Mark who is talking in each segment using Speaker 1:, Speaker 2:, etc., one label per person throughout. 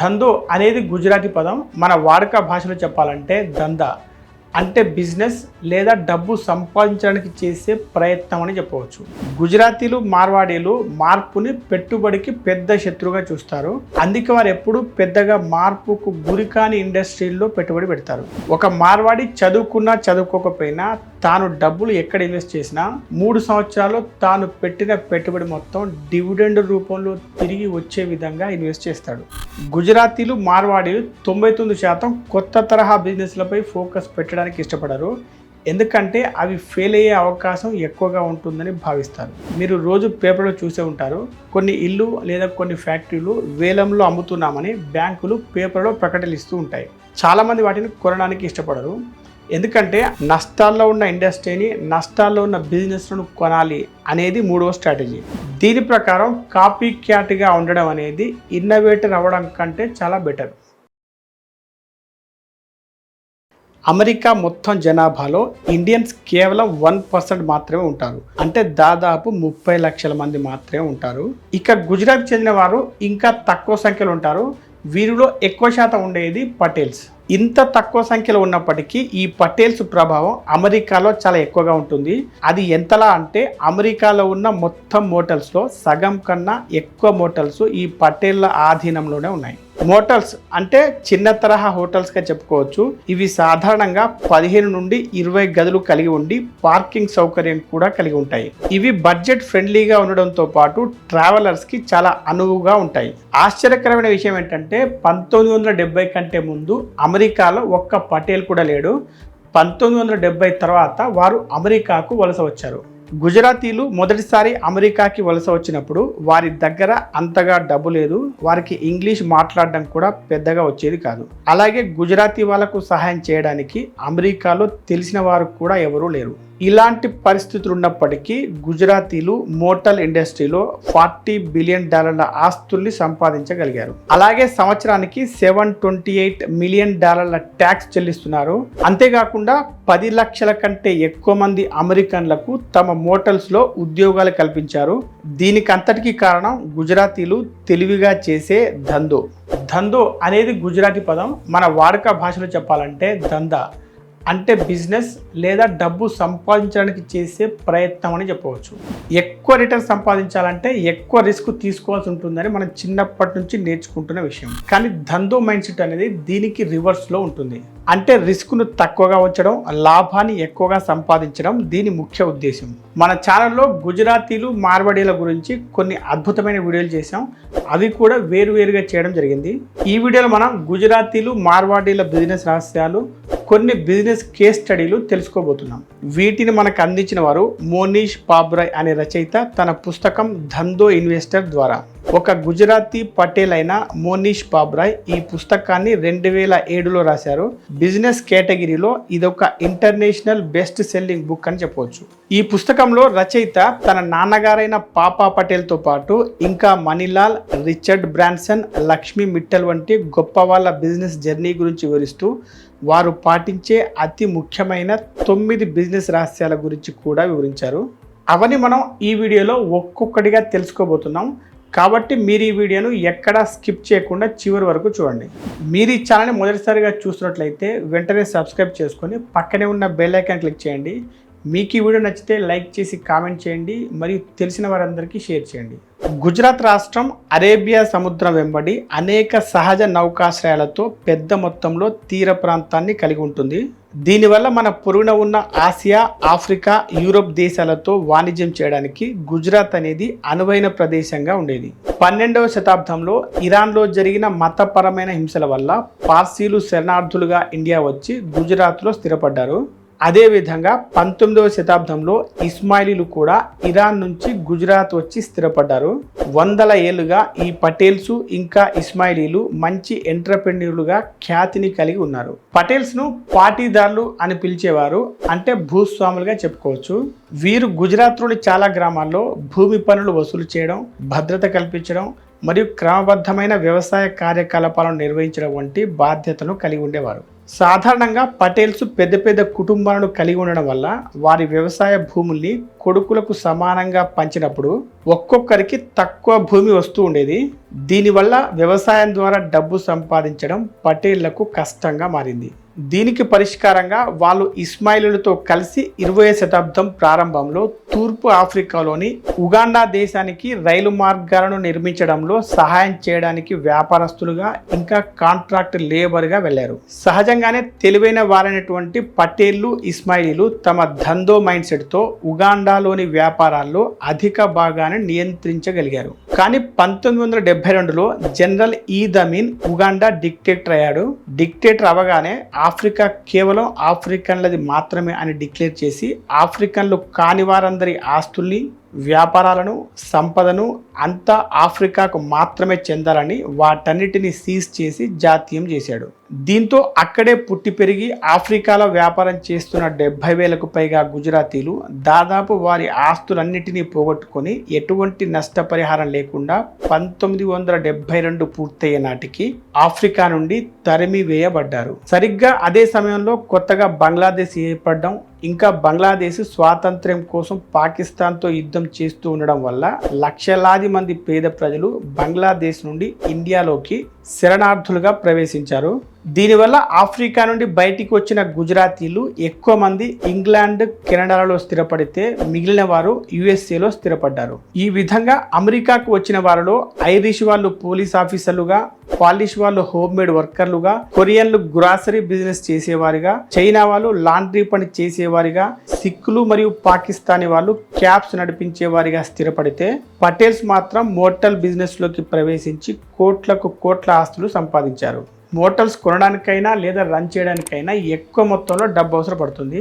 Speaker 1: ధందో అనేది గుజరాతీ పదం. మన వాడుక భాషలో చెప్పాలంటే దందా అంటే బిజినెస్ లేదా డబ్బు సంపాదించడానికి చేసే ప్రయత్నం అని చెప్పవచ్చు. గుజరాతీలు మార్వాడీలు మార్పుని పెట్టుబడికి పెద్ద శత్రువుగా చూస్తారు. అందుకే వారు ఎప్పుడు పెద్దగా మార్పుకు గురికాని ఇండస్ట్రీల్లో పెట్టుబడి పెడతారు. ఒక మార్వాడి చదువుకున్నా చదువుకోకపోయినా తాను డబ్బులు ఎక్కడ ఇన్వెస్ట్ చేసినా 3 సంవత్సరాల్లో తాను పెట్టిన పెట్టుబడి మొత్తం డివిడెండ్ రూపంలో తిరిగి వచ్చే విధంగా ఇన్వెస్ట్ చేస్తాడు. గుజరాతీలు మార్వాడీలు 99% కొత్త తరహా బిజినెస్లపై ఫోకస్ పెట్టడానికి ఇష్టపడరు. ఎందుకంటే అవి ఫెయిల్ అయ్యే అవకాశం ఎక్కువగా ఉంటుందని భావిస్తారు. మీరు రోజు పేపర్లో చూసే ఉంటారు, కొన్ని ఇల్లు లేదా కొన్ని ఫ్యాక్టరీలు వేలంలో అమ్ముతున్నామని బ్యాంకులు పేపర్లో ప్రకటనలు ఇస్తూ ఉంటాయి. చాలామంది వాటిని కొనడానికి ఇష్టపడరు. ఎందుకంటే నష్టాల్లో ఉన్న ఇండస్ట్రీని, నష్టాల్లో ఉన్న బిజినెస్లను కొనాలి అనేది 3వ స్ట్రాటజీ. దీని ప్రకారం కాపీ క్యాట్గా ఉండడం అనేది ఇన్నోవేటర్ అవ్వడం కంటే చాలా బెటర్. అమెరికా మొత్తం జనాభాలో ఇండియన్స్ కేవలం 1% మాత్రమే ఉంటారు. అంటే దాదాపు 30 లక్షల మంది మాత్రమే ఉంటారు. ఇక గుజరాత్ చెందిన వారు ఇంకా తక్కువ సంఖ్యలో ఉంటారు. వీరిలో ఎక్కువ శాతం ఉండేది పటేల్స్. ఇంత తక్కువ సంఖ్యలో ఉన్నప్పటికీ ఈ పటేల్స్ ప్రభావం అమెరికాలో చాలా ఎక్కువగా ఉంటుంది. అది ఎంతలా అంటే అమెరికాలో ఉన్న మొత్తం మోటల్స్లో సగం కన్నా ఎక్కువ మోటల్స్ ఈ పటేళ్ల ఆధీనంలోనే ఉన్నాయి. మోటల్స్ అంటే చిన్న తరహా హోటల్స్గా చెప్పుకోవచ్చు. ఇవి సాధారణంగా 15 నుండి 20 గదులు కలిగి ఉండి పార్కింగ్ సౌకర్యం కూడా కలిగి ఉంటాయి. ఇవి బడ్జెట్ ఫ్రెండ్లీగా ఉండడంతో పాటు ట్రావెలర్స్కి చాలా అనువుగా ఉంటాయి. ఆశ్చర్యకరమైన విషయం ఏంటంటే 1970 కంటే ముందు అమెరికాలో ఒక్క పటేల్ కూడా లేడు. 1970 తర్వాత వారు అమెరికాకు వలస వచ్చారు. గుజరాతీలు మొదటిసారి అమెరికాకి వలస వచ్చినప్పుడు వారి దగ్గర అంతగా డబ్బు లేదు. వారికి ఇంగ్లీష్ మాట్లాడడం కూడా పెద్దగా వచ్చేది కాదు. అలాగే గుజరాతీ వాళ్ళకు సహాయం చేయడానికి అమెరికాలో తెలిసిన వారు కూడా ఎవరూ లేరు. ఇలాంటి పరిస్థితులు ఉన్నప్పటికీ గుజరాతీలు మోటల్ ఇండస్ట్రీలో $40 బిలియన్ ఆస్తుల్ని సంపాదించగలిగారు. అలాగే సంవత్సరానికి $728 మిలియన్ ట్యాక్స్ చెల్లిస్తున్నారు. అంతేకాకుండా 10 లక్షల కంటే ఎక్కువ మంది అమెరికన్లకు తమ మోటల్స్లో ఉద్యోగాలు కల్పించారు. దీనికి అంతటికీ కారణం గుజరాతీలు తెలివిగా చేసే ధందో. ధందో అనేది గుజరాతీ పదం. మన వాడుక భాషలో చెప్పాలంటే దందా అంటే బిజినెస్ లేదా డబ్బు సంపాదించడానికి చేసే ప్రయత్నం అని చెప్పవచ్చు. ఎక్కువ రిటర్న్ సంపాదించాలంటే ఎక్కువ రిస్క్ తీసుకోవాల్సి ఉంటుందని మనం చిన్నప్పటి నుంచి నేర్చుకుంటున్న విషయం. కానీ ధందో మైండ్ సెట్ అనేది దీనికి రివర్స్లో ఉంటుంది. అంటే రిస్క్ను తక్కువగా ఉంచడం, లాభాన్ని ఎక్కువగా సంపాదించడం దీని ముఖ్య ఉద్దేశం. మన ఛానల్లో గుజరాతీలు మార్వాడీల గురించి కొన్ని అద్భుతమైన వీడియోలు చేసాం. అవి కూడా వేరువేరుగా చేయడం జరిగింది. ఈ వీడియోలో మనం గుజరాతీలు మార్వాడీల బిజినెస్ రహస్యాలు, కొన్ని బిజినెస్ కేస్ స్టడీలు తెలుసుకోబోతున్నాం. వీటిని మనకు అందించిన వారు మోనీష్ పాబ్రాయ్ అనే రచయిత తన పుస్తకం ధందో ఇన్వెస్టర్ ద్వారా. ఒక గుజరాతీ పటేల్ అయిన మోనీష్ పాబ్రాయ్ ఈ పుస్తకాన్ని 2007లో రాశారు. బిజినెస్ కేటగిరీలో ఇదొక ఇంటర్నేషనల్ బెస్ట్ సెల్లింగ్ బుక్ అని చెప్పవచ్చు. ఈ పుస్తకంలో రచయిత తన నాన్నగారైన పాపా పటేల్తో పాటు ఇంకా మణిలాల్, రిచర్డ్ బ్రాన్సన్, లక్ష్మీ మిట్టల్ వంటి గొప్ప వాళ్ళ బిజినెస్ జర్నీ గురించి వివరిస్తూ వారు పాటించే అతి ముఖ్యమైన 9 బిజినెస్ రహస్యాల గురించి కూడా వివరించారు. అవన్నీ మనం ఈ వీడియోలో ఒక్కొక్కటిగా తెలుసుకోబోతున్నాం. కాబట్టి మీరు ఈ వీడియోను ఎక్కడా స్కిప్ చేయకుండా చివరి వరకు చూడండి. మీరు ఈ ఛానల్ని మొదటిసారిగా చూస్తున్నట్లయితే వెంటనే సబ్స్క్రైబ్ చేసుకొని పక్కనే ఉన్న బెల్ ఐకాన్ క్లిక్ చేయండి. మీకు ఈ వీడియో నచ్చితే లైక్ చేసి కామెంట్ చేయండి, మరియు తెలిసిన వారందరికీ షేర్ చేయండి. గుజరాత్ రాష్ట్రం అరేబియా సముద్రం వెంబడి అనేక సహజ నౌకాశ్రయాలతో పెద్ద మొత్తంలో తీర ప్రాంతాన్ని కలిగి ఉంటుంది. దీనివల్ల మన పొరుగున ఉన్న ఆసియా, ఆఫ్రికా, యూరోప్ దేశాలతో వాణిజ్యం చేయడానికి గుజరాత్ అనేది అనువైన ప్రదేశంగా ఉండేది. 12వ శతాబ్దంలో ఇరాన్లో జరిగిన మతపరమైన హింసల వల్ల పార్సీలు శరణార్థులుగా ఇండియా వచ్చి గుజరాత్లో స్థిరపడ్డారు. అదేవిధంగా 19వ శతాబ్దంలో ఇస్మాయిలీలు కూడా ఇరాన్ నుంచి గుజరాత్ వచ్చి స్థిరపడ్డారు. 100 ఏళ్లుగా ఈ పటేల్స్ ఇంకా ఇస్మాయిలీలు మంచి ఎంటర్‌ప్రెన్యూర్లుగా ఖ్యాతిని కలిగి ఉన్నారు. పటేల్స్ను పాటీదారులు అని పిలిచేవారు, అంటే భూస్వాములుగా చెప్పుకోవచ్చు. వీరు గుజరాత్లోని చాలా గ్రామాల్లో భూమి పన్నులు వసూలు చేయడం, భద్రత కల్పించడం మరియు క్రమబద్ధమైన వ్యవసాయ కార్యకలాపాలను నిర్వహించడం వంటి బాధ్యతను కలిగి ఉండేవారు. సాధారణంగా పటేల్స్ పెద్ద పెద్ద కుటుంబాలను కలిగి ఉండడం వల్ల వారి వ్యవసాయ భూముల్ని కొడుకులకు సమానంగా పంచినప్పుడు ఒక్కొక్కరికి తక్కువ భూమి వస్తూ ఉండేది. దీనివల్ల వ్యవసాయం ద్వారా డబ్బు సంపాదించడం పటేళ్లకు కష్టంగా మారింది. దీనికి పరిష్కారంగా వాళ్ళు ఇస్మాయిలీలతో కలిసి 20వ శతాబ్దం ప్రారంభంలో తూర్పు ఆఫ్రికాలోని ఉగాండా దేశానికి రైలు మార్గాలను నిర్మించడంలో సహాయం చేయడానికి వ్యాపారస్తులుగా ఇంకా కాంట్రాక్ట్ లేబర్గా వెళ్లారు. సహజంగానే తెలివైన వారైనటువంటి పటేళ్లు, ఇస్మాయిలీలు తమ ధందో మైండ్ సెట్తో ఉగాండాలోని వ్యాపారాల్లో అధిక భాగాన్ని నియంత్రించగలిగారు. కానీ 1972లో general Idi Amin Uganda dictator అయ్యాడు. డిక్టేటర్ అవగానే ఆఫ్రికా కేవలం ఆఫ్రికన్లది మాత్రమే అని డిక్లేర్ చేసి ఆఫ్రికన్లు కాని వారందరి ఆస్తుల్ని, వ్యాపారాలను, సంపదను అంతా ఆఫ్రికాకు మాత్రమే చెందాలని వాటన్నిటిని సీజ్ చేసి జాతీయం చేశాడు. దీంతో అక్కడే పుట్టి పెరిగి ఆఫ్రికాలో వ్యాపారం చేస్తున్న 70,000కు పైగా గుజరాతీలు దాదాపు వారి ఆస్తులన్నిటినీ పోగొట్టుకొని ఎటువంటి నష్టపరిహారం లేకుండా 1972 పూర్తయ్యే నాటికి ఆఫ్రికా నుండి తరిమి వేయబడ్డారు. సరిగ్గా అదే సమయంలో కొత్తగా బంగ్లాదేశ్ ఏర్పడడం, ఇంకా బంగ్లాదేశ్ స్వాతంత్ర్యం కోసం పాకిస్తాన్తో యుద్ధం చేస్తూ ఉండడం వల్ల లక్షలాది మంది పేద ప్రజలు బంగ్లాదేశ్ నుండి ఇండియాలోకి శరణార్థులుగా ప్రవేశించారు. దీనివల్ల ఆఫ్రికా నుండి బయటికి వచ్చిన గుజరాతీలు ఎక్కువ మంది ఇంగ్లాండ్, కెనడాలలో స్థిరపడితే మిగిలిన వారు యుఎస్ఏలో స్థిరపడ్డారు. ఈ విధంగా అమెరికాకు వచ్చిన వారిలో ఐరిష్ వాళ్ళు పోలీస్ ఆఫీసర్లుగా, పాలిష్ వాళ్ళు హోమ్ మేడ్ వర్కర్లుగా, కొరియన్లు గ్రాసరీ బిజినెస్ చేసేవారిగా, చైనా వాళ్ళు లాండ్రీ పని చేసేవారిగా, సిక్కులు మరియు పాకిస్తానీ వాళ్ళు క్యాబ్స్ నడిపించేవారిగా స్థిరపడితే పటేల్స్ మాత్రం మోటల్ బిజినెస్ లోకి ప్రవేశించి కోట్లకు కోట్ల ఆస్తులు సంపాదించారు. మోటల్స్ కొనడానికైనా లేదా రన్ చేయడానికైనా ఎక్కువ మొత్తంలో డబ్బు అవసరం పడుతుంది.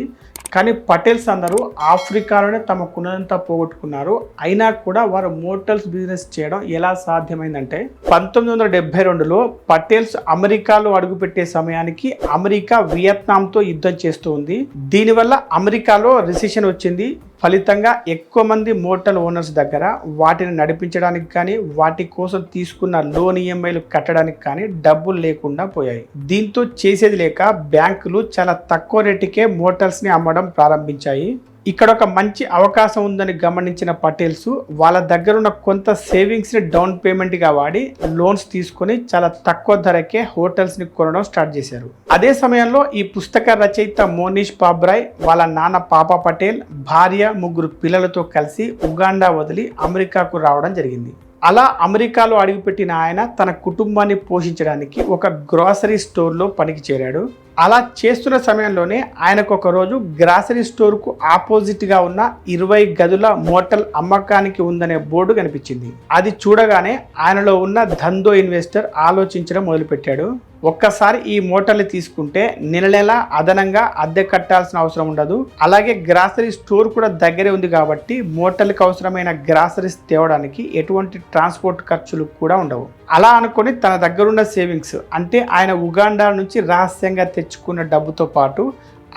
Speaker 1: కానీ పటేల్స్ అందరూ ఆఫ్రికాలోనే తమకున్నంతా పోగొట్టుకున్నారు. అయినా కూడా వారు మోటల్స్ బిజినెస్ చేయడం ఎలా సాధ్యమైందంటే 1972లో పటేల్స్ అమెరికాలో అడుగుపెట్టే సమయానికి అమెరికా వియత్నాంతో యుద్ధం చేస్తూ ఉంది. దీనివల్ల అమెరికాలో రిసెషన్ వచ్చింది. ఫలితంగా ఎక్కువ మంది మోటల్ ఓనర్స్ దగ్గర వాటిని నడిపించడానికి కానీ, వాటి కోసం తీసుకున్న లోన్ ఈఎంఐలు కట్టడానికి కానీ డబ్బులు లేకుండా పోయాయి. దీంతో చేసేది లేక బ్యాంకులు చాలా తక్కువ రేటుకే మోటల్స్ని అమ్మడం ప్రారంభించాయి. ఇక్కడ ఒక మంచి అవకాశం ఉందని గమనించిన పటేల్స్ వాళ్ళ దగ్గర ఉన్న కొంత సేవింగ్స్ని డౌన్ పేమెంట్గా వాడి లోన్స్ తీసుకొని చాలా తక్కువ ధరకే హోటల్స్ని కొనడం స్టార్ట్ చేశారు. అదే సమయంలో ఈ పుస్తక రచయిత మోనీష్ పాబ్రాయ్ వాళ్ళ నాన్న పాపా పటేల్, భార్య, 3 పిల్లలతో కలిసి ఉగాండా వదిలి అమెరికాకు రావడం జరిగింది. అలా అమెరికాలో అడుగుపెట్టిన ఆయన తన కుటుంబాన్ని పోషించడానికి ఒక గ్రాసరీ స్టోర్లో పనికి చేరాడు. అలా చేస్తున్న సమయంలోనే ఆయనకు ఒక రోజు గ్రాసరీ స్టోర్కు ఆపోజిట్గా ఉన్న 20 గదుల మోటల్ అమ్మకానికి ఉందనే బోర్డు కనిపించింది. అది చూడగానే ఆయనలో ఉన్న ధందో ఇన్వెస్టర్ ఆలోచించడం మొదలుపెట్టాడు. ఒక్కసారి ఈ మోటల్ని తీసుకుంటే నెల అదనంగా అద్దె కట్టాల్సిన అవసరం ఉండదు. అలాగే గ్రాసరీ స్టోర్ కూడా దగ్గరే ఉంది కాబట్టి మోటల్కి అవసరమైన గ్రాసరీస్ తేవడానికి ఎటువంటి ట్రాన్స్పోర్ట్ ఖర్చులు కూడా ఉండవు. అలా అనుకొని తన దగ్గరున్న సేవింగ్స్ అంటే ఆయన ఉగాండా నుంచి రహస్యంగా తెచ్చుకున్న డబ్బుతో పాటు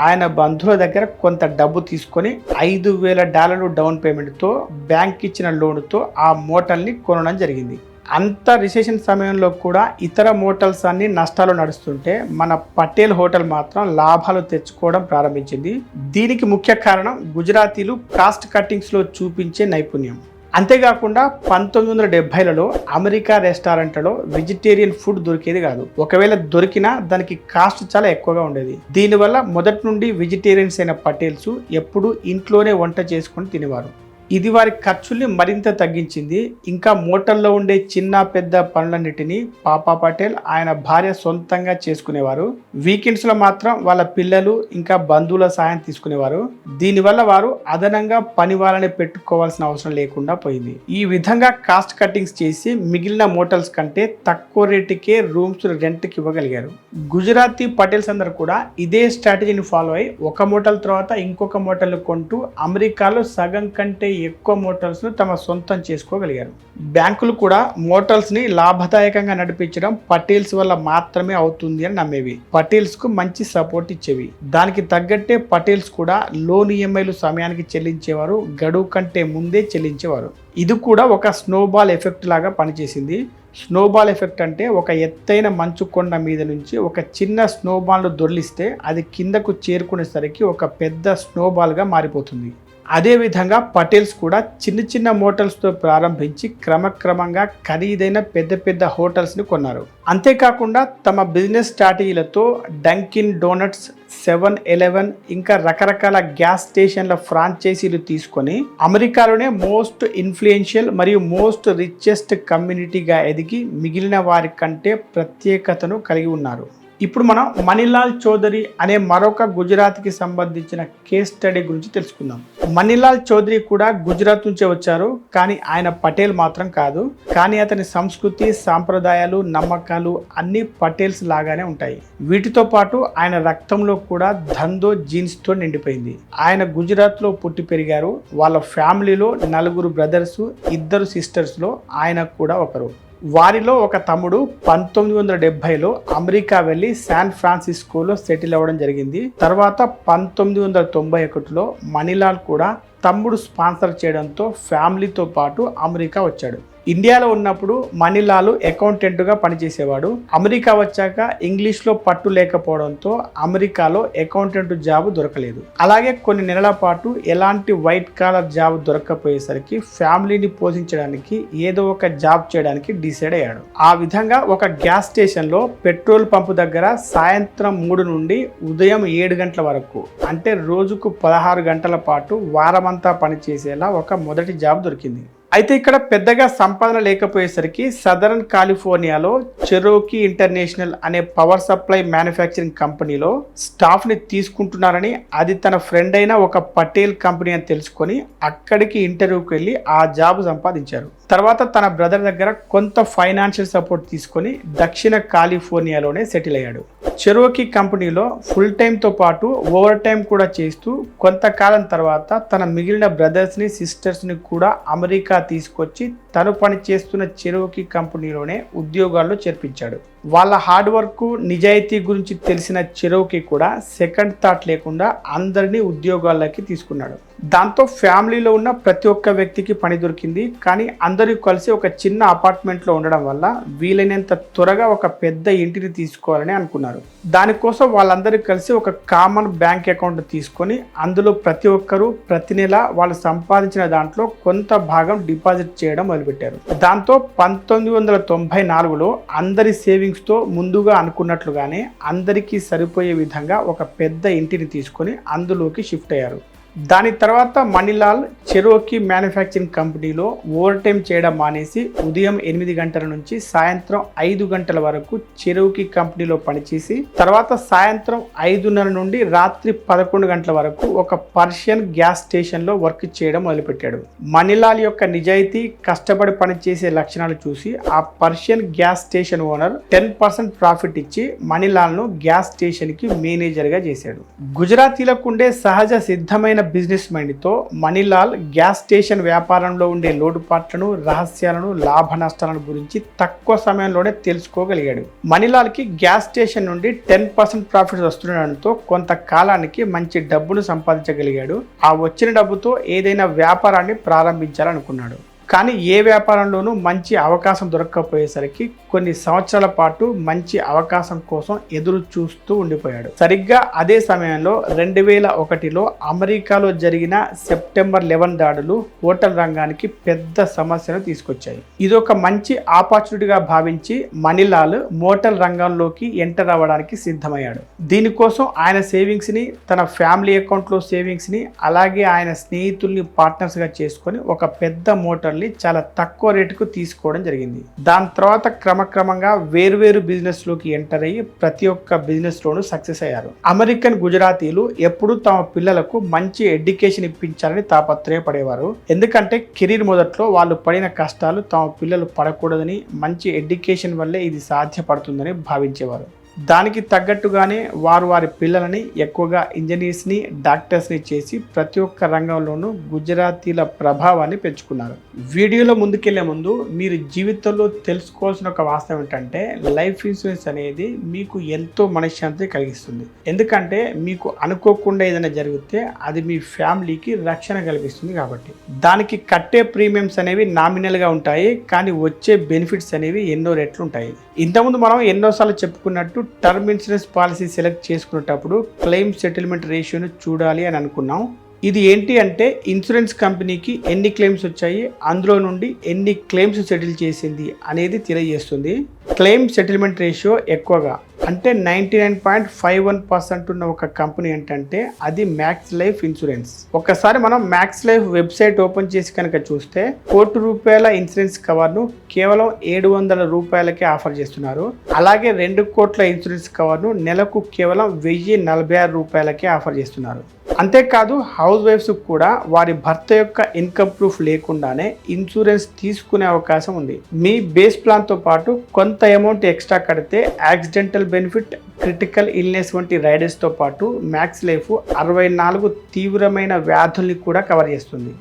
Speaker 1: ఆయన బంధువుల దగ్గర కొంత డబ్బు తీసుకొని $5,000 డౌన్ పేమెంట్తో బ్యాంక్ ఇచ్చిన లోనుతో ఆ మోటల్ని కొనడం జరిగింది. అంత రిసెషన్ సమయంలో కూడా ఇతర మోటల్స్ అన్ని నష్టాలు నడుస్తుంటే మన పటేల్ హోటల్ మాత్రం లాభాలు తెచ్చుకోవడం ప్రారంభించింది. దీనికి ముఖ్య కారణం గుజరాతీలు కాస్ట్ కట్టింగ్స్లో చూపించే నైపుణ్యం. అంతేకాకుండా 1970లలో అమెరికా రెస్టారెంట్లలో వెజిటేరియన్ ఫుడ్ దొరికేది కాదు. ఒకవేళ దొరికినా దానికి కాస్ట్ చాలా ఎక్కువగా ఉండేది. దీనివల్ల మొదటి నుండి వెజిటేరియన్స్ అయిన పటేల్స్ ఎప్పుడూ ఇంట్లోనే వంట చేసుకొని తినేవారు. ఇది వారి ఖర్చుల్ని మరింత తగ్గించింది. ఇంకా మోటల్లో ఉండే చిన్న పెద్ద పనులన్నిటినీ పాపా పటేల్, ఆయన భార్య సొంతంగా చేసుకునేవారు. వీకెండ్స్లో మాత్రం వాళ్ళ పిల్లలు ఇంకా బంధువుల సాయం తీసుకునేవారు. దీనివల్ల వారు అదనంగా పని వాళ్ళని పెట్టుకోవాల్సిన అవసరం లేకుండా పోయింది. ఈ విధంగా కాస్ట్ కట్టింగ్స్ చేసి మిగిలిన మోటల్స్ కంటే తక్కువ రేటుకే రూమ్స్ రెంట్కి ఇవ్వగలిగారు. గుజరాతీ పటేల్స్ అందరూ కూడా ఇదే స్ట్రాటజీని ఫాలో అయ్యి ఒక మోటల్ తర్వాత ఇంకొక మోటల్ కొంటూ అమెరికాలో సగం కంటే ఎక్కువ మోటల్స్ను తమ సొంతం చేసుకోగలిగారు. బ్యాంకులు కూడా మోటల్స్ని లాభదాయకంగా నడిపించడం పటేల్స్ వల్ల మాత్రమే అవుతుంది అని నమ్మేవి. పటేల్స్కు మంచి సపోర్ట్ ఇచ్చేవి. దానికి తగ్గట్టే పటేల్స్ కూడా లోన్ ఈఎంఐలు సమయానికి చెల్లించేవారు, గడువు కంటే ముందే చెల్లించేవారు. ఇది కూడా ఒక స్నోబాల్ ఎఫెక్ట్ లాగా పనిచేసింది. స్నోబాల్ ఎఫెక్ట్ అంటే ఒక ఎత్తైన మంచు కొండ మీద నుంచి ఒక చిన్న స్నోబాల్ను దొర్లిస్తే అది కిందకు చేరుకునేసరికి ఒక పెద్ద స్నోబాల్గా మారిపోతుంది. అదేవిధంగా పటేల్స్ కూడా చిన్న చిన్న మోటల్స్తో ప్రారంభించి క్రమక్రమంగా ఖరీదైన పెద్ద పెద్ద హోటల్స్ని కొన్నారు. అంతేకాకుండా తమ బిజినెస్ స్ట్రాటజీలతో డంకిన్ డోనట్స్, 7-Eleven ఇంకా రకరకాల గ్యాస్ స్టేషన్ల ఫ్రాంచైజీలు తీసుకొని అమెరికాలోనే మోస్ట్ ఇన్ఫ్లుయెన్షియల్ మరియు మోస్ట్ రిచెస్ట్ కమ్యూనిటీగా ఎదిగి మిగిలిన వారి కంటే ప్రత్యేకతను కలిగి ఉన్నారు. ఇప్పుడు మనం మనీలాల్ చౌదరి అనే మరొక గుజరాత్కి సంబంధించిన కేస్ స్టడీ గురించి తెలుసుకుందాం. మనీలాల్ చౌదరి కూడా గుజరాత్ నుంచే వచ్చారు, కానీ ఆయన పటేల్ మాత్రం కాదు. కానీ అతని సంస్కృతి, సాంప్రదాయాలు, నమ్మకాలు అన్ని పటేల్స్ లాగానే ఉంటాయి. వీటితో పాటు ఆయన రక్తంలో కూడా ధందో జీన్స్తో నిండిపోయింది. ఆయన గుజరాత్లో పుట్టి పెరిగారు. వాళ్ళ ఫ్యామిలీలో 4 బ్రదర్స్, 2 సిస్టర్స్లో ఆయన కూడా ఒకరు. వారిలో ఒక తమ్ముడు 1970లో అమెరికా వెళ్ళి శాన్ ఫ్రాన్సిస్కోలో సెటిల్ అవ్వడం జరిగింది. తర్వాత 1991లో మనీలాల్ కూడా తమ్ముడు స్పాన్సర్ చేయడంతో ఫ్యామిలీతో పాటు అమెరికా వచ్చాడు. ఇండియాలో ఉన్నప్పుడు మనీలాల్ అకౌంటెంట్గా పనిచేసేవాడు. అమెరికా వచ్చాక ఇంగ్లీష్లో పట్టు లేకపోవడంతో అమెరికాలో అకౌంటెంట్ జాబ్ దొరకలేదు. అలాగే కొన్ని నెలల పాటు ఎలాంటి వైట్ కాలర్ జాబ్ దొరకకపోయేసరికి ఫ్యామిలీని పోషించడానికి ఏదో ఒక జాబ్ చేయడానికి డిసైడ్ అయ్యాడు. ఆ విధంగా ఒక గ్యాస్ స్టేషన్లో పెట్రోల్ పంపు దగ్గర సాయంత్రం 3 నుండి ఉదయం 7 గంటల వరకు, అంటే రోజుకు 16 గంటల పాటు వారమంతా పనిచేసేలా ఒక మొదటి జాబ్ దొరికింది. అయితే ఇక్కడ పెద్దగా సంపాదన లేకపోయేసరికి సదరన్ కాలిఫోర్నియాలో చెరోకీ ఇంటర్నేషనల్ అనే పవర్ సప్లై మ్యానుఫ్యాక్చరింగ్ కంపెనీలో స్టాఫ్ని తీసుకుంటున్నారని, అది తన ఫ్రెండ్ అయిన ఒక పటేల్ కంపెనీ అని తెలుసుకొని అక్కడికి ఇంటర్వ్యూకి వెళ్ళి ఆ జాబ్ సంపాదించారు. తర్వాత తన బ్రదర్ దగ్గర కొంత ఫైనాన్షియల్ సపోర్ట్ తీసుకొని దక్షిణ కాలిఫోర్నియాలోనే సెటిల్ అయ్యాడు. చెరోకీ కంపెనీలో ఫుల్ టైంతో పాటు ఓవర్ టైం కూడా చేస్తూ కొంతకాలం తర్వాత తన మిగిలిన బ్రదర్స్ని, సిస్టర్స్ని కూడా అమెరికా తీసుకొచ్చి తను పని చేస్తున్న చెరోకీ కంపెనీలోనే ఉద్యోగాల్లో చేర్పించాడు. వాళ్ళ హార్డ్ వర్క్, నిజాయితీ గురించి తెలిసిన చెరోకీ కూడా సెకండ్ థాట్ లేకుండా అందరినీ ఉద్యోగాల్లోకి తీసుకున్నాడు. దాంతో ఫ్యామిలీలో ఉన్న ప్రతి ఒక్క వ్యక్తికి పని దొరికింది. కానీ అందరూ కలిసి ఒక చిన్న అపార్ట్మెంట్లో ఉండడం వల్ల వీలైనంత త్వరగా ఒక పెద్ద ఇంటిని తీసుకోవాలని అనుకున్నారు. దానికోసం వాళ్ళందరూ కలిసి ఒక కామన్ బ్యాంక్ అకౌంట్ తీసుకొని అందులో ప్రతి ఒక్కరూ ప్రతి నెల వాళ్ళు సంపాదించిన దాంట్లో కొంత భాగం డిపాజిట్ చేయడం మొదలుపెట్టారు. దాంతో 1994లో అందరి సేవింగ్స్తో ముందుగా అనుకున్నట్లుగానే అందరికీ సరిపోయే విధంగా ఒక పెద్ద ఇంటిని తీసుకొని అందులోకి షిఫ్ట్ అయ్యారు. దాని తర్వాత మనీలాల్ చెరోకీ మ్యానుఫ్యాక్చరింగ్ కంపెనీలో ఓవర్ టైం చేయడం మానేసి ఉదయం 8 గంటల నుంచి సాయంత్రం 5 గంటల వరకు చెరోకీ కంపెనీలో పనిచేసి తర్వాత సాయంత్రం 5:30 నుండి రాత్రి 11 గంటల వరకు ఒక పర్షియన్ గ్యాస్ స్టేషన్లో వర్క్ చేయడం మొదలుపెట్టాడు. మనీలాల్ యొక్క నిజాయితీ, కష్టపడి పనిచేసే లక్షణాలు చూసి ఆ Persian gas station owner 10% profit ఇచ్చి మనీలాల్ను గ్యాస్ స్టేషన్కి మేనేజర్గా చేశాడు. గుజరాతీలకు ఉండే సహజ సిద్ధమైన బిజినెస్ మైండ్తో మనీలాల్ గ్యాస్ స్టేషన్ వ్యాపారంలో ఉండే లోటుపాట్లను, రహస్యాలను, లాభ నష్టాలను గురించి తక్కువ సమయంలోనే తెలుసుకోగలిగాడు. మనీలాల్కి గ్యాస్ స్టేషన్ నుండి 10% ప్రాఫిట్స్ వస్తుండడంతో కొంతకాలానికి మంచి డబ్బును సంపాదించగలిగాడు. ఆ వచ్చిన డబ్బుతో ఏదైనా వ్యాపారాన్ని ప్రారంభించాలనుకున్నాడు. కానీ ఏ వ్యాపారంలోనూ మంచి అవకాశం దొరకకపోయేసరికి కొన్ని సంవత్సరాల పాటు మంచి అవకాశం కోసం ఎదురు చూస్తూ ఉండిపోయాడు. సరిగ్గా అదే సమయంలో 2001లో అమెరికాలో జరిగిన సెప్టెంబర్ 11 దాడులు హోటల్ రంగానికి పెద్ద సమస్యను తీసుకొచ్చాయి. ఇదొక మంచి ఆపర్చునిటీగా భావించి మనీలాల్ మోటల్ రంగంలోకి ఎంటర్ అవ్వడానికి సిద్ధమయ్యాడు. దీనికోసం ఆయన సేవింగ్స్ని, తన ఫ్యామిలీ అకౌంట్లో సేవింగ్స్ని, అలాగే ఆయన స్నేహితుల్ని పార్ట్నర్స్గా చేసుకొని ఒక పెద్ద మోటల్ చాలా తక్కువ రేటుకు తీసుకోవడం జరిగింది. దాని తర్వాత క్రమక్రమంగా వేర్వేరు బిజినెస్ లోకి ఎంటర్ అయ్యి ప్రతి ఒక్క బిజినెస్ లోనూ సక్సెస్ అయ్యారు. అమెరికన్ గుజరాతీలు ఎప్పుడూ తమ పిల్లలకు మంచి ఎడ్యుకేషన్ ఇప్పించాలని తాపత్రయపడేవారు. ఎందుకంటే కెరీర్ మొదట్లో వాళ్ళు పడిన కష్టాలు తమ పిల్లలు పడకూడదని, మంచి ఎడ్యుకేషన్ వల్లే ఇది సాధ్యపడుతుందని భావించేవారు. దానికి తగ్గట్టుగానే వారు వారి పిల్లలని ఎక్కువగా ఇంజనీర్స్ని డాక్టర్స్ని చేసి ప్రతి ఒక్క రంగంలోనూ గుజరాతీల ప్రభావాన్ని పెంచుకున్నారు. వీడియోలో ముందుకెళ్లే ముందు మీరు జీవితంలో తెలుసుకోవాల్సిన ఒక వాస్తవం ఏంటంటే లైఫ్ ఇన్సూరెన్స్ అనేది మీకు ఎంతో మనశ్శాంతి కలిగిస్తుంది. ఎందుకంటే మీకు అనుకోకుండా ఏదైనా జరిగితే అది మీ ఫ్యామిలీకి రక్షణ కలిగిస్తుంది కాబట్టి. దానికి కట్టే ప్రీమియమ్స్ అనేవి నామినల్గా ఉంటాయి, కానీ వచ్చే బెనిఫిట్స్ అనేవి ఎన్నో రెట్లు ఉంటాయి. ఇంతకుముందు మనం ఎన్నోసార్లు చెప్పుకున్నట్టు టర్మ్ ఇన్సూరెన్స్ పాలసీ సెలెక్ట్ చేసుకునేటప్పుడు క్లెయిమ్ సెటిల్మెంట్ రేషియోను చూడాలి అని అనుకున్నాం. ఇది ఏంటి అంటే ఇన్సూరెన్స్ కంపెనీకి ఎన్ని క్లెయిమ్స్ వచ్చాయి, అందులో నుండి ఎన్ని క్లెయిమ్స్ సెటిల్ చేసింది అనేది తెలియజేస్తుంది. క్లెయిమ్ సెటిల్మెంట్ రేషియో ఎక్కువగా అంటే 99.51% ఉన్న ఒక కంపెనీ ఏంటంటే అది మ్యాక్స్ లైఫ్ ఇన్సూరెన్స్. ఒకసారి మనం మ్యాక్స్ లైఫ్ వెబ్సైట్ ఓపెన్ చేసి కనుక చూస్తే ₹1,00,00,000 ఇన్సూరెన్స్ కవర్ను కేవలం ₹700కే ఆఫర్ చేస్తున్నారు. అలాగే 2 కోట్ల ఇన్సూరెన్స్ కవర్ను నెలకు కేవలం ₹1,046కే ఆఫర్ చేస్తున్నారు. అంతేకాదు హౌస్ వైఫ్స్ కూడా వారి భర్త యొక్క ఇన్కమ్ ప్రూఫ్ లేకుండానే ఇన్సూరెన్స్ తీసుకునే అవకాశం ఉంది. మీ బేస్ ప్లాన్తో పాటు కొంత అమౌంట్ ఎక్స్ట్రా కడితే యాక్సిడెంటల్ బెనిఫిట్, క్రిటికల్ ఇల్నెస్ వంటి రైడర్స్తో పాటు మ్యాక్స్ లైఫ్ 64 తీవ్రమైన వ్యాధుల్ని కూడా కవర్ చేస్తుంది.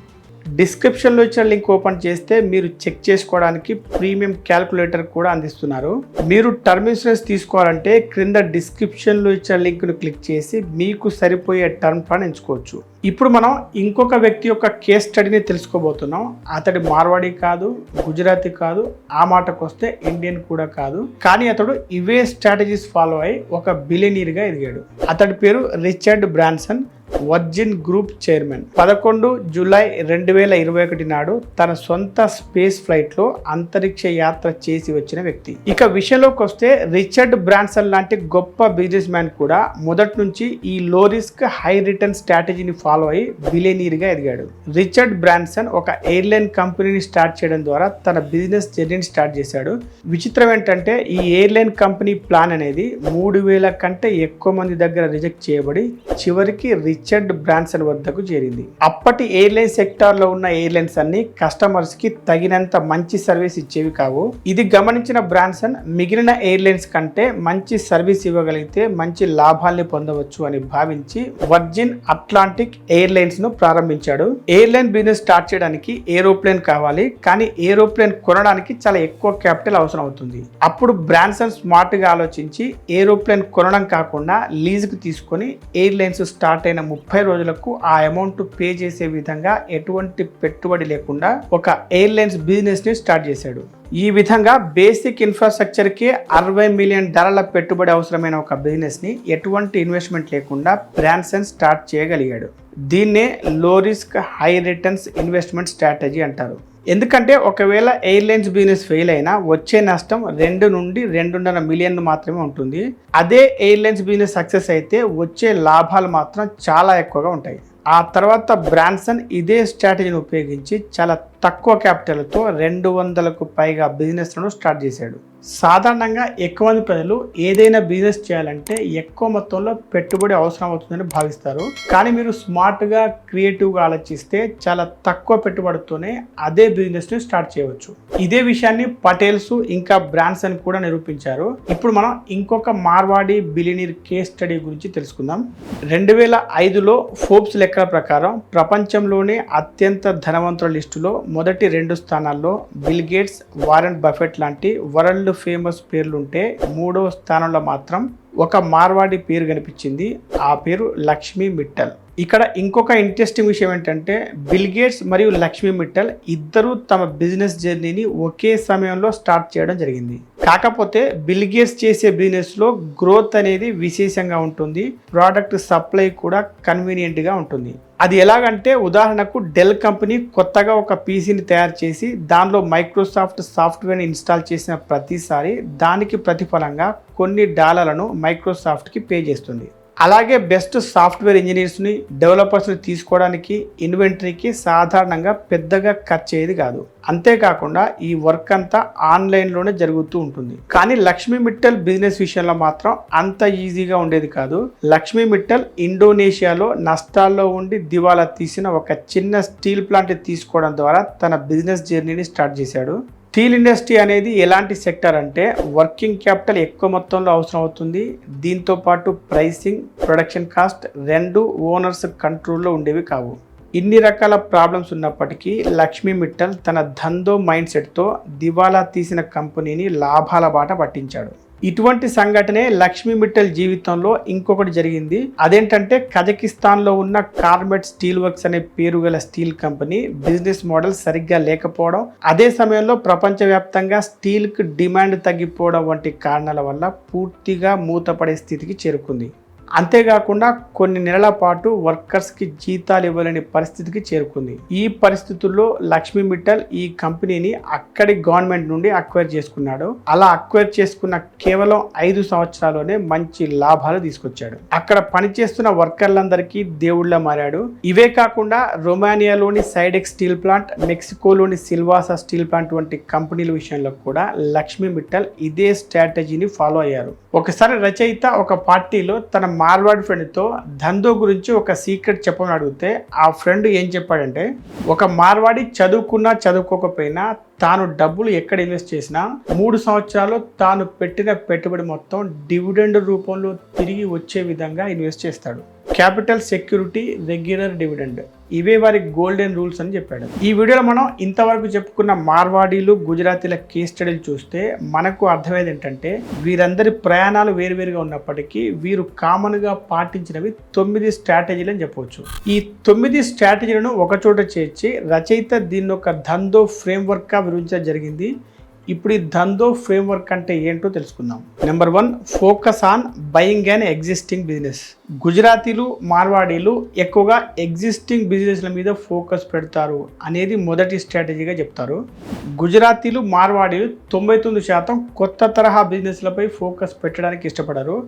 Speaker 1: డిస్క్రిప్షన్లో ఇచ్చిన లింక్ ఓపెన్ చేస్తే మీరు చెక్ చేసుకోవడానికి ప్రీమియం క్యాల్కులేటర్ కూడా అందిస్తున్నారు. మీరు టర్మ్ ఇన్సూరెన్స్ తీసుకోవాలంటే క్రింద డిస్క్రిప్షన్లో ఇచ్చిన లింక్ను క్లిక్ చేసి మీకు సరిపోయే టర్మ్ ప్లాన్ ఎంచుకోవచ్చు. ఇప్పుడు మనం ఇంకొక వ్యక్తి యొక్క కేస్ స్టడీని తెలుసుకోబోతున్నాం. అతడి మార్వాడి కాదు, గుజరాతీ కాదు, ఆ మాటకు వస్తే ఇండియన్ కూడా కాదు, కానీ అతడు ఇవే స్ట్రాటజీస్ ఫాలో అయి ఒక బిలియనీర్గా ఎదిగాడు. అతడి పేరు Richard Branson, virgin group chairman. 11 July 2021 నాడు తన సొంత స్పేస్ ఫ్లైట్లో అంతరిక్ష యాత్ర చేసి వచ్చిన వ్యక్తి. ఇక విషయంలోకి వస్తే రిచర్డ్ బ్రాన్సన్ లాంటి గొప్ప బిజినెస్ మ్యాన్ కూడా మొదటి నుంచి ఈ లో రిస్క్ హై రిటర్న్ స్ట్రాటజీని ఫాలో అయి బిలియనీర్గా ఎదిగాడు. రిచర్డ్ బ్రాన్సన్ ఒక ఎయిర్లైన్ కంపెనీని స్టార్ట్ చేయడం ద్వారా తన బిజినెస్ జర్నీని స్టార్ట్ చేశాడు. విచిత్రం ఏంటంటే ఈ ఎయిర్లైన్ కంపెనీ ప్లాన్ అనేది 3,000 కంటే ఎక్కువ మంది దగ్గర రిజెక్ట్ చేయబడి చివరికి రిచర్డ్ బ్రాన్సన్ వద్దకు చేరింది. అప్పటి ఎయిర్లైన్ సెక్టార్ లో ఉన్న ఎయిర్లైన్స్ అన్ని కస్టమర్స్ కి తగినంత మంచి సర్వీస్ ఇచ్చేవి కావు. ఇది గమనించిన బ్రాన్సన్ మిగిలిన ఎయిర్లైన్స్ కంటే మంచి సర్వీస్ ఇవ్వగలిగితే మంచి లాభాల్ని పొందవచ్చు అని భావించి వర్జిన్ అట్లాంటిక్ ఎయిర్లైన్స్ ను ప్రారంభించాడు. ఎయిర్లైన్ బిజినెస్ స్టార్ట్ చేయడానికి ఏరోప్లేన్ కావాలి, కానీ ఏరోప్లేన్ కొనడానికి చాలా ఎక్కువ క్యాపిటల్ అవసరం అవుతుంది. అప్పుడు బ్రాన్సన్ స్మార్ట్ గా ఆలోచించి ఏరోప్లేన్ కొనడం కాకుండా లీజ్ కు తీసుకొని ఎయిర్లైన్స్ స్టార్ట్ అయిన 30 రోజులకు ఆ అమౌంట్ పే చేసే విధంగా ఎటువంటి పెట్టుబడి లేకుండా ఒక ఎయిర్లైన్స్ బిజినెస్ ని స్టార్ట్ చేశాడు. ఈ విధంగా బేసిక్ ఇన్ఫ్రాస్ట్రక్చర్ కి $60 మిలియన్ పెట్టుబడి అవసరమైన ఒక బిజినెస్ ని ఎటువంటి ఇన్వెస్ట్మెంట్ లేకుండా బ్రాన్సన్ స్టార్ట్ చేయగలిగాడు. దీన్నే లో risk high returns investment strategy అంటారు. ఎందుకంటే ఒకవేళ ఎయిర్లైన్స్ బిజినెస్ ఫెయిల్ అయినా వచ్చే నష్టం 2 నుండి 2.5 మిలియన్ మాత్రమే ఉంటుంది. అదే ఎయిర్లైన్స్ బిజినెస్ సక్సెస్ అయితే వచ్చే లాభాలు మాత్రం చాలా ఎక్కువగా ఉంటాయి. ఆ తర్వాత బ్రాన్సన్ ఇదే స్ట్రాటజీని ఉపయోగించి చాలా తక్కువ క్యాపిటల్తో 200కు పైగా బిజినెస్లను స్టార్ట్ చేశాడు. సాధారణంగా ఎక్కువ మంది ప్రజలు ఏదైనా బిజినెస్ చేయాలంటే ఎక్కువ మొత్తంలో పెట్టుబడి అవసరం అవుతుందని భావిస్తారు. కానీ మీరు స్మార్ట్గా క్రియేటివ్గా ఆలోచిస్తే చాలా తక్కువ పెట్టుబడితోనే అదే బిజినెస్ని స్టార్ట్ చేయవచ్చు. ఇదే విషయాన్ని పటేల్స్ ఇంకా బ్రాన్సన్ కూడా నిరూపించారు. ఇప్పుడు మనం ఇంకొక మార్వాడి బిలియనీర్ కేస్ స్టడీ గురించి తెలుసుకుందాం. 2005లో ఫోర్బ్స్ లెక్కల ప్రకారం ప్రపంచంలోనే అత్యంత ధనవంతుల లిస్టులో మొదటి 2 స్థానాల్లో బిల్ గేట్స్, వారెన్ బఫెట్ లాంటి వరల్డ్ ఫేమస్ పేర్లుంటే 3వ స్థానంలో మాత్రం ఒక మార్వాడి పేరు కనిపించింది. ఆ పేరు లక్ష్మీ మిట్టల్. ఇక్కడ ఇంకొక ఇంట్రెస్టింగ్ విషయం ఏంటంటే బిల్ గేట్స్ మరియు లక్ష్మీ మిట్టల్ ఇద్దరు తమ బిజినెస్ జర్నీని ఒకే సమయంలో స్టార్ట్ చేయడం జరిగింది. కాకపోతే బిల్ గేట్స్ చేసే బిజినెస్ లో గ్రోత్ అనేది విశేషంగా ఉంటుంది, ప్రోడక్ట్ సప్లై కూడా కన్వీనియంట్ గా ఉంటుంది. అది ఎలాగంటే ఉదాహరణకు డెల్ కంపెనీ కొత్తగా ఒక పీసీని తయారు చేసి దానిలో మైక్రోసాఫ్ట్ సాఫ్ట్వేర్ని ఇన్స్టాల్ చేసిన ప్రతిసారి దానికి ప్రతిఫలంగా కొన్ని డాలర్లను మైక్రోసాఫ్ట్కి పే చేస్తుంది. అలాగే బెస్ట్ సాఫ్ట్వేర్ ఇంజనీర్స్ని, డెవలపర్స్ని తీసుకోవడానికి ఇన్వెంటరీకి సాధారణంగా పెద్దగా ఖర్చు అయ్యేది కాదు. అంతేకాకుండా ఈ వర్క్ అంతా ఆన్లైన్లోనే జరుగుతూ ఉంటుంది. కానీ లక్ష్మీ మిట్టల్ బిజినెస్ విషయంలో మాత్రం అంత ఈజీగా ఉండేది కాదు. లక్ష్మీ మిట్టల్ ఇండోనేషియాలో నష్టాల్లో ఉండి దివాలా తీసిన ఒక చిన్న స్టీల్ ప్లాంట్ తీసుకోవడం ద్వారా తన బిజినెస్ జర్నీని స్టార్ట్ చేశాడు. స్టీల్ ఇండస్ట్రీ అనేది ఎలాంటి సెక్టర్ అంటే వర్కింగ్ క్యాపిటల్ ఎక్కువ మొత్తంలో అవసరం అవుతుంది. దీంతో పాటు ప్రైసింగ్, ప్రొడక్షన్ కాస్ట్ రెండు ఓనర్స్ కంట్రోల్లో ఉండేవి కావు. ఇన్ని రకాల ప్రాబ్లమ్స్ ఉన్నప్పటికీ లక్ష్మీ మిట్టల్ తన ధందో మైండ్ సెట్తో దివాలా తీసిన కంపెనీని లాభాల బాట పట్టించాడు. ఇటువంటి సంఘటనే లక్ష్మీ మిట్టల్ జీవితంలో ఇంకొకటి జరిగింది. అదేంటంటే కజకిస్తాన్లో ఉన్న కార్మెట్ స్టీల్ వర్క్స్ అనే పేరు గల స్టీల్ కంపెనీ బిజినెస్ మోడల్ సరిగ్గా లేకపోవడం, అదే సమయంలో ప్రపంచవ్యాప్తంగా స్టీల్కి డిమాండ్ తగ్గిపోవడం వంటి కారణాల వల్ల పూర్తిగా మూతపడే స్థితికి చేరుకుంది. అంతేకాకుండా కొన్ని నెలల పాటు వర్కర్స్కి జీతాలు ఇవ్వలేని పరిస్థితికి చేరుకుంది. ఈ పరిస్థితుల్లో లక్ష్మీ మిట్టల్ ఈ కంపెనీని అక్కడి గవర్నమెంట్ నుండి అక్వైర్ చేసుకున్నాడు. అలా అక్వైర్ చేసుకున్న కేవలం 5 సంవత్సరాల్లోనే మంచి లాభాలు తీసుకొచ్చాడు. అక్కడ పనిచేస్తున్న వర్కర్లందరికీ దేవుళ్ళ మారాడు. ఇవే కాకుండా రొమానియాలోని సైడెక్స్ steel plant, మెక్సికోలోని Silvassa steel plant వంటి కంపెనీల విషయంలో కూడా లక్ష్మీ మిట్టల్ ఇదే స్ట్రాటజీని ఫాలో అయ్యారు. ఒకసారి రచయిత ఒక పార్టీలో తన మార్వాడి ఫ్రెండ్తో ధందో గురించి ఒక సీక్రెట్ చెప్పమని అడిగితే ఆ ఫ్రెండ్ ఏం చెప్పాడంటే, ఒక మార్వాడి చదువుకున్నా చదువుకోకపోయినా తాను డబ్బులు ఎక్కడ ఇన్వెస్ట్ చేసినా 3 సంవత్సరాలు తాను పెట్టిన పెట్టుబడి మొత్తం డివిడెండ్ రూపంలో తిరిగి వచ్చే విధంగా ఇన్వెస్ట్ చేస్తాడు. క్యాపిటల్ సెక్యూరిటీ, రెగ్యులర్ డివిడెండ్, ఇవే వారి గోల్డెన్ రూల్స్ అని చెప్పాడు. ఈ వీడియోలో మనం ఇంతవరకు చెప్పుకున్న మార్వాడీలు, గుజరాతీల కేస్ స్టడీలు చూస్తే మనకు అర్థమయ్యేది ఏంటంటే వీరందరి ప్రయాణాలు వేరువేరుగా ఉన్నప్పటికీ వీరు కామన్గా పాటించినవి 9 స్ట్రాటజీలు అని చెప్పవచ్చు. ఈ 9 స్ట్రాటజీలను ఒకచోట చేర్చి రచయిత దీన్ని ఒక ధందో ఫ్రేమ్వర్క్గా వివరించడం జరిగింది. ఇప్పుడు ఈ ధందో ఫ్రేమ్వర్క్ అంటే ఏంటో తెలుసుకుందాం. Number 1, focus on buying and existing business. గుజరాతీలు, మార్వాడీలు ఎక్కువగా ఎగ్జిస్టింగ్ బిజినెస్ల మీద ఫోకస్ పెడతారు అనేది మొదటి స్ట్రాటజీగా చెప్తారు. గుజరాతీలు, మార్వాడీలు 99% కొత్త తరహా బిజినెస్లపై ఫోకస్ పెట్టడానికి ఇష్టపడరు.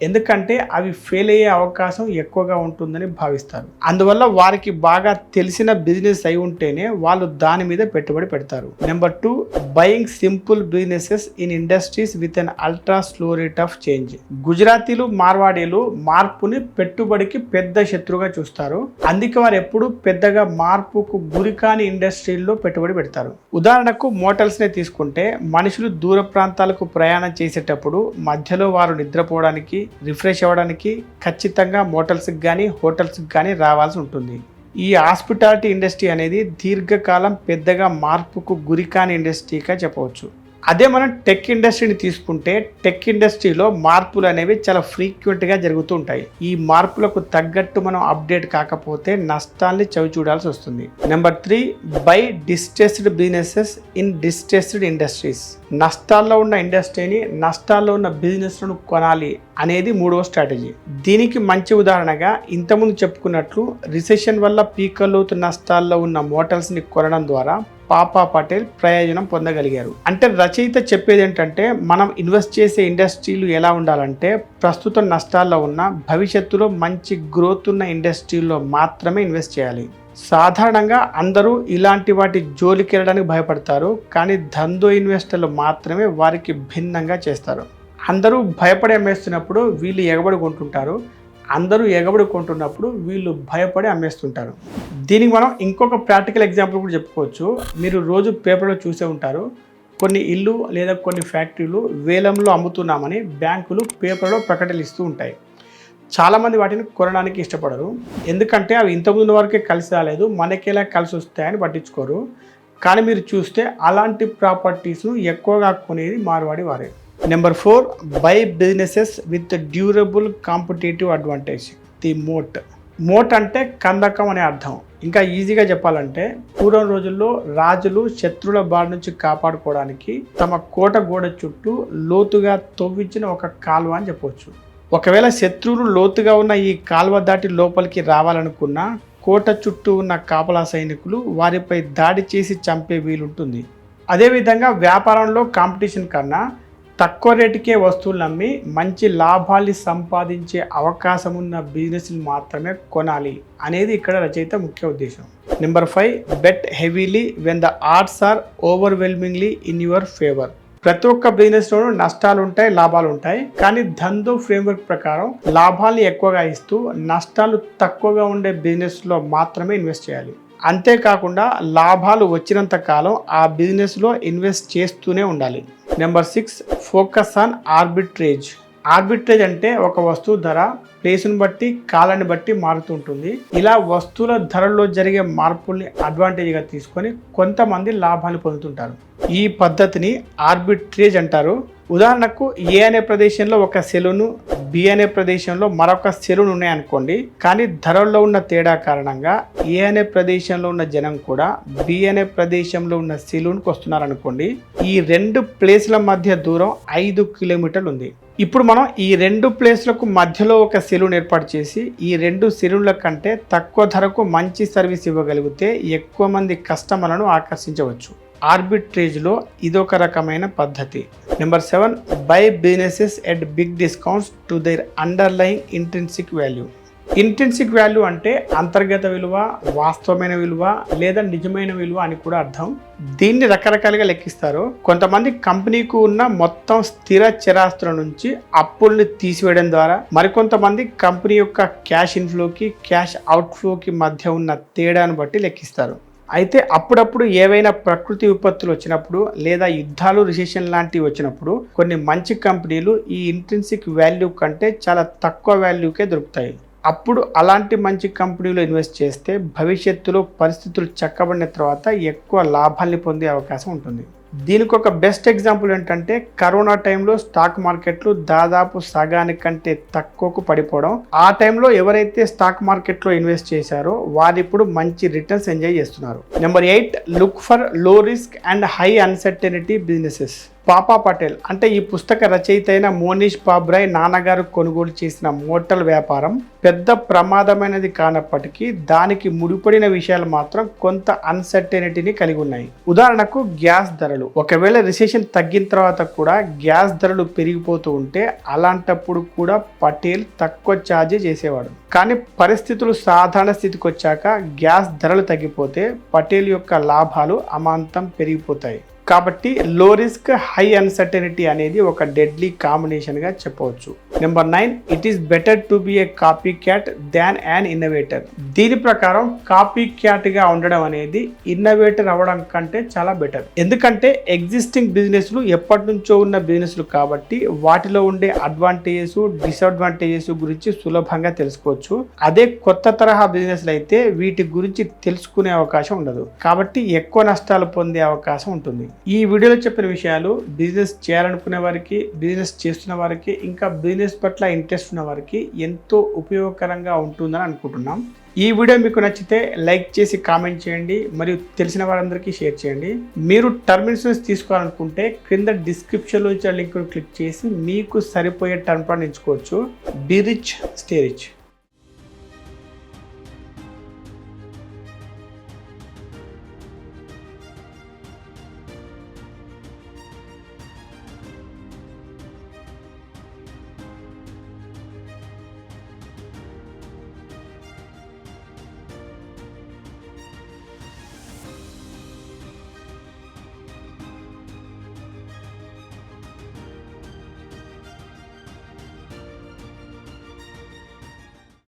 Speaker 1: ఎందుకంటే అవి ఫెయిల్ అయ్యే అవకాశం ఎక్కువగా ఉంటుందని భావిస్తారు. అందువల్ల వారికి బాగా తెలిసిన బిజినెస్ అయి ఉంటేనే వాళ్ళు దాని మీద పెట్టుబడి పెడతారు. Number 2, buying simple businesses in industries with an ultra slow rate of change. గుజరాతీలు, మార్వాడీలు మార్పుని పెట్టుబడికి పెద్ద శత్రువుగా చూస్తారు. అందుకే వారు ఎప్పుడు పెద్దగా మార్పుకు గురికాని ఇండస్ట్రీల్లో పెట్టుబడి పెడతారు. ఉదాహరణకు మోటల్స్నే తీసుకుంటే మనుషులు దూర ప్రాంతాలకు ప్రయాణం చేసేటప్పుడు మధ్యలో వారు నిద్రపోవడానికి, రిఫ్రెష్ అవ్వడానికి ఖచ్చితంగా మోటల్స్కి కానీ హోటల్స్కి కానీ రావాల్సి ఉంటుంది. ఈ హాస్పిటాలిటీ ఇండస్ట్రీ అనేది దీర్ఘకాలం పెద్దగా మార్పుకు గురికాని ఇండస్ట్రీగా చెప్పవచ్చు. అదే మనం టెక్ ఇండస్ట్రీని తీసుకుంటే టెక్ ఇండస్ట్రీలో మార్పులు అనేవి చాలా ఫ్రీక్వెంట్గా జరుగుతూ ఉంటాయి. ఈ మార్పులకు తగ్గట్టు మనం అప్డేట్ కాకపోతే నష్టాల్ని చవి చూడాల్సి వస్తుంది. Number 3, by distressed businesses in distressed industries. నష్టాల్లో ఉన్న ఇండస్ట్రీని, నష్టాల్లో ఉన్న బిజినెస్లను కొనాలి అనేది 3వ స్ట్రాటజీ. దీనికి మంచి ఉదాహరణగా ఇంతకుముందు చెప్పుకున్నట్లు రిసెషన్ వల్ల పీకల్లోతు నష్టాల్లో ఉన్న మోటల్స్ని కొనడం ద్వారా పాపా పటేల్ ప్రయోజనం పొందగలిగారు. అంటే రచయిత చెప్పేది ఏంటంటే మనం ఇన్వెస్ట్ చేసే ఇండస్ట్రీలు ఎలా ఉండాలంటే ప్రస్తుతం నష్టాల్లో ఉన్న, భవిష్యత్తులో మంచి గ్రోత్ ఉన్న ఇండస్ట్రీల్లో మాత్రమే ఇన్వెస్ట్ చేయాలి. సాధారణంగా అందరూ ఇలాంటి వాటి జోలికి వెళ్ళడానికి భయపడతారు, కానీ ధందో ఇన్వెస్టర్లు మాత్రమే వారికి భిన్నంగా చేస్తారు. అందరూ భయపడి అమ్మేస్తున్నప్పుడు వీళ్ళు ఎగబడి కొంటుంటారు, అందరూ ఎగబడి కొంటున్నప్పుడు వీళ్ళు భయపడి అమ్మేస్తుంటారు. దీనికి మనం ఇంకొక ప్రాక్టికల్ ఎగ్జాంపుల్ కూడా చెప్పుకోవచ్చు. మీరు రోజు పేపర్లో చూసే ఉంటారు, కొన్ని ఇల్లు లేదా కొన్ని ఫ్యాక్టరీలు వేలంలో అమ్ముతున్నామని బ్యాంకులు పేపర్లో ప్రకటనలు ఇస్తూ ఉంటాయి. చాలామంది వాటిని కొనడానికి ఇష్టపడరు, ఎందుకంటే అవి ఇంతకుముందు వరకే కలిసి రాలేదు, మనకేలా కలిసి వస్తాయని పట్టించుకోరు. కానీ మీరు చూస్తే అలాంటి ప్రాపర్టీస్ను ఎక్కువగా కొనేది మార్వాడి వారే. Number 4, buy businesses with durable competitive advantage. The moat. Moat అంటే కందకం అనే అర్థం. ఇంకా ఈజీగా చెప్పాలంటే పూర్వం రోజుల్లో రాజులు శత్రువుల బారి నుంచి కాపాడుకోవడానికి తమ కోట గోడ చుట్టూ లోతుగా తవ్వించిన ఒక కాలువ అని చెప్పవచ్చు. ఒకవేళ శత్రువులు లోతుగా ఉన్న ఈ కాలువ దాటి లోపలికి రావాలనుకున్నా కోట చుట్టూ ఉన్న కాపలా సైనికులు వారిపై దాడి చేసి చంపే వీలుంటుంది. అదేవిధంగా వ్యాపారంలో కాంపిటీషన్ కన్నా తక్కువ రేటుకే వస్తువులు అమ్మి మంచి లాభాల్ని సంపాదించే అవకాశం ఉన్న బిజినెస్లు మాత్రమే కొనాలి అనేది ఇక్కడ రచయిత ముఖ్య ఉద్దేశం. Number 5, bet heavily when the odds are overwhelmingly in your favour. ప్రతి ఒక్క బిజినెస్లోనూ నష్టాలు ఉంటాయి, లాభాలు ఉంటాయి. కానీ ధందో ఫ్రేమ్వర్క్ ప్రకారం లాభాల్ని ఎక్కువగా ఇస్తూ నష్టాలు తక్కువగా ఉండే బిజినెస్లో మాత్రమే ఇన్వెస్ట్ చేయాలి. అంతేకాకుండా లాభాలు వచ్చినంత కాలం ఆ బిజినెస్లో ఇన్వెస్ట్ చేస్తూనే ఉండాలి. Number 6, focus on arbitrage. Arbitrage అంటే ఒక వస్తువు ధర ప్లేస్ని బట్టి కాలాన్ని బట్టి మారుతుంటుంది. ఇలా వస్తువుల ధరల్లో జరిగే మార్పుల్ని అడ్వాంటేజ్గా తీసుకొని కొంతమంది లాభాలు పొందుతుంటారు. ఈ పద్ధతిని ఆర్బిట్రేజ్ అంటారు. ఉదాహరణకు ఏ అనే ప్రదేశంలో ఒక సెలూను, బి అనే ప్రదేశంలో మరొక సెలూన్ ఉన్నాయనుకోండి. కానీ ధరల్లో ఉన్న తేడా కారణంగా ఏ అనే ప్రదేశంలో ఉన్న జనం కూడా బి అనే ప్రదేశంలో ఉన్న సెలూన్కి వస్తున్నారనుకోండి. ఈ 2 ప్లేస్ల మధ్య దూరం 5 కిలోమీటర్లు ఉంది. ఇప్పుడు మనం ఈ 2 ప్లేస్లకు మధ్యలో ఒక సెలూన్ ఏర్పాటు చేసి ఈ 2 సెలూన్ల కంటే తక్కువ ధరకు మంచి సర్వీస్ ఇవ్వగలిగితే ఎక్కువ మంది కస్టమర్లను ఆకర్షించవచ్చు. ఆర్బిట్రేజ్లో ఇదొక రకమైన పద్ధతి. Number 7, buy businesses at big discounts to their underlying intrinsic value. Intrinsic value అంటే అంతర్గత విలువ, వాస్తవమైన విలువ లేదా నిజమైన విలువ అని కూడా అర్థం. దీన్ని రకరకాలుగా లెక్కిస్తారు. కొంతమంది కంపెనీకి ఉన్న మొత్తం స్థిర చరాస్తుల నుంచి అప్పుల్ని తీసివేయడం ద్వారా, మరికొంతమంది కంపెనీ యొక్క క్యాష్ ఇన్ఫ్లోకి క్యాష్ అవుట్ఫ్లోకి మధ్య ఉన్న తేడాను బట్టి లెక్కిస్తారు. అయితే అప్పుడప్పుడు ఏవైనా ప్రకృతి విపత్తులు వచ్చినప్పుడు లేదా యుద్ధాలు, రిసెషన్ లాంటివి వచ్చినప్పుడు కొన్ని మంచి కంపెనీలు ఈ ఇంట్రిన్సిక్ వాల్యూ కంటే చాలా తక్కువ వాల్యూకే దొరుకుతాయి. అప్పుడు అలాంటి మంచి కంపెనీలో ఇన్వెస్ట్ చేస్తే భవిష్యత్తులో పరిస్థితులు చక్కబడిన తర్వాత ఎక్కువ లాభాల్ని పొందే అవకాశం ఉంటుంది. దీనికి ఒక బెస్ట్ ఎగ్జాంపుల్ ఏంటంటే కరోనా టైంలో స్టాక్ మార్కెట్లు దాదాపు సగానికంటే తక్కువకు పడిపోవడం. ఆ టైంలో ఎవరైతే స్టాక్ మార్కెట్లో ఇన్వెస్ట్ చేశారో వారు ఇప్పుడు మంచి రిటర్న్స్ ఎంజాయ్ చేస్తున్నారు. నెంబర్ 8, లుక్ ఫర్ లో risk and high uncertainty businesses. పాపా పటేల్ అంటే ఈ పుస్తక రచయిత అయిన మోనీష్ పాబ్రాయ్ నాన్నగారు కొనుగోలు చేసిన మోటల్ వ్యాపారం పెద్ద ప్రమాదమైనది కానప్పటికీ దానికి ముడిపడిన విషయాలు మాత్రం కొంత అన్సర్టెనిటీని కలిగి ఉన్నాయి. ఉదాహరణకు గ్యాస్ ధరలు. ఒకవేళ రిసెషన్ తగ్గిన తర్వాత కూడా గ్యాస్ ధరలు పెరిగిపోతూ ఉంటే అలాంటప్పుడు కూడా పటేల్ తక్కువ ఛార్జీ చేసేవాడు. కానీ పరిస్థితులు సాధారణ స్థితికి వచ్చాక గ్యాస్ ధరలు తగ్గిపోతే పటేల్ యొక్క లాభాలు అమాంతం పెరిగిపోతాయి. కాబట్టి లో రిస్క్ హై అన్సర్టెనిటీ అనేది ఒక డెడ్లీ కాంబినేషన్గా చెప్పవచ్చు. Number 9, it is better to be a copy cat than an innovator. దీని ప్రకారం కాపీ క్యాట్గా ఉండడం అనేది ఇన్నోవేటర్ అవ్వడం కంటే చాలా బెటర్. ఎందుకంటే ఎగ్జిస్టింగ్ బిజినెస్లు ఎప్పటి నుంచో ఉన్న బిజినెస్లు కాబట్టి వాటిలో ఉండే అడ్వాంటేజెస్, డిసడ్వాంటేజెస్ గురించి సులభంగా తెలుసుకోవచ్చు. అదే కొత్త తరహా బిజినెస్లు అయితే వీటి గురించి తెలుసుకునే అవకాశం ఉండదు. కాబట్టి ఎక్కువ నష్టాలు పొందే అవకాశం ఉంటుంది. ఈ వీడియోలో చెప్పిన విషయాలు బిజినెస్ చేయాలనుకునే వారికి, బిజినెస్ చేస్తున్న వారికి, ఇంకా బిజినెస్ పట్ల ఇంట్రెస్ట్ ఉన్న వారికి ఎంతో ఉపయోగకరంగా ఉంటుందని అనుకుంటున్నాం. ఈ వీడియో మీకు నచ్చితే లైక్ చేసి కామెంట్ చేయండి మరియు తెలిసిన వారందరికీ షేర్ చేయండి. మీరు టర్మ్ ఇన్సూరెన్స్ తీసుకోవాలనుకుంటే క్రింద డిస్క్రిప్షన్లో ఇచ్చిన లింక్ను క్లిక్ చేసి మీకు సరిపోయే టర్మ్ ప్లాన్ ఎంచుకోవచ్చు. B rich, stay rich.